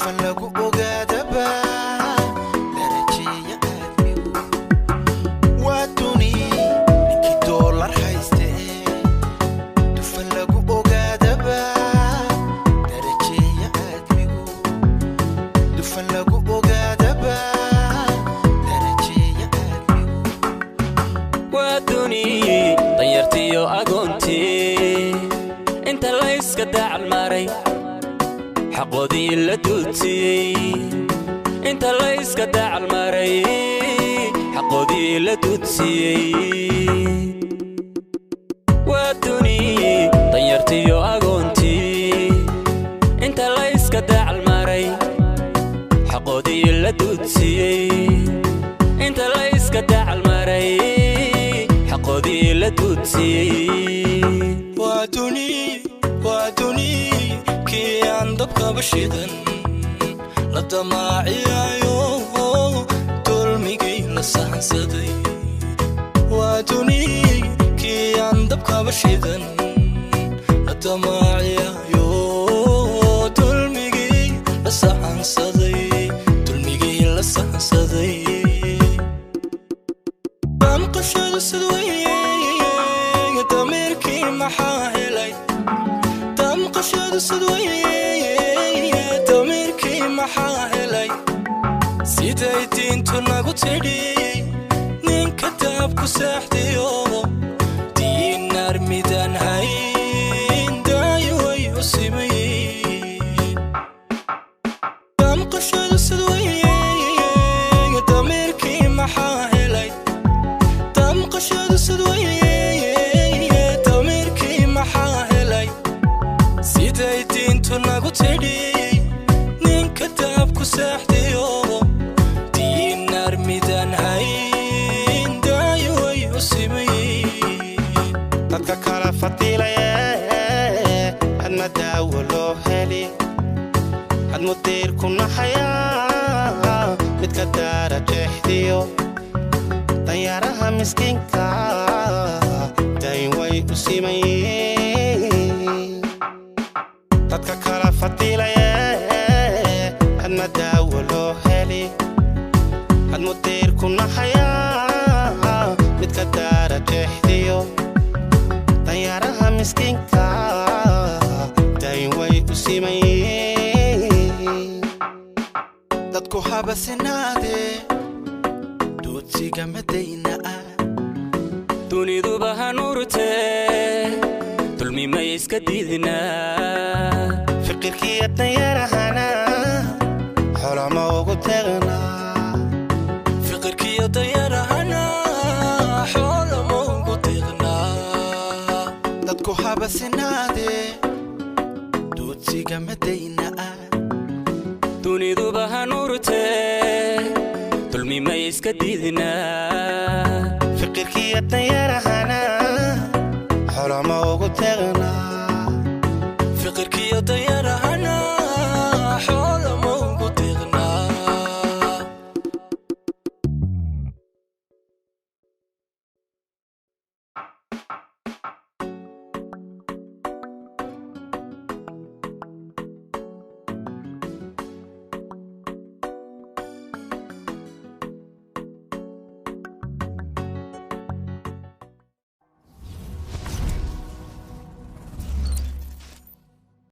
dufan lagu ogaadaba darajiya aadmigu waa duni ninkii doolar hayste dufan lagu ogaadaba darajiya aadmigu dufan lagu ogaadaba darajiya aadmigu waa duni danyartiyo agoonti inta la iska dacal maray حقودي لدوتي انت لا اسكا داعل ماري حقودي لدوتي وادوني طيرتي واغونتي انت لا اسكا داعل ماري حقودي لدوتي انت لا اسكا داعل ماري حقودي لدوتي وادوني كي عندك بشيدن لدماعي عيوه تلميقي لسان صدي وادوني كي عندك بشيدن لدماعي عيوه تلميقي لسان صدي تلميقي لسان صدي بمقشد السدوية تميركي محاهلي قشد السدوية تميركي محاهلي سيدايتين تناقو تيدي نين كتابكو ساحتيو دين نار ميدان هاين دايوي وسيمين دام قشد السدوية تميركي محاهلي دام قشد السدوية تميركي محاهلي سيدايتين تناقو تيدي نين كتابكو ساحتيو دين نار ميدان هاين دايوي وسيمين dadka kala fadilaya had ma daawo loo heli had mudir kuna haya midka daara jeexdiyo dayaraha miskinka dayn way u simayeen dadka kala fadilaya had ma daawo loo heli had mudir kuna haya midka daara jeexdiyo dayaraha miskinka dayn way u simayeen dadku habasinaade doodsiga madayna dunidu bahanurte dulmi ma iska diidna fikirkii dayarahana xolama ugu tagna fikirkii dayarahana xolama ugu tagna dadku habasinaade doodsiga madayna dunidu bahanurte dulmi ma iska diidna fikirkii dayarahana xolama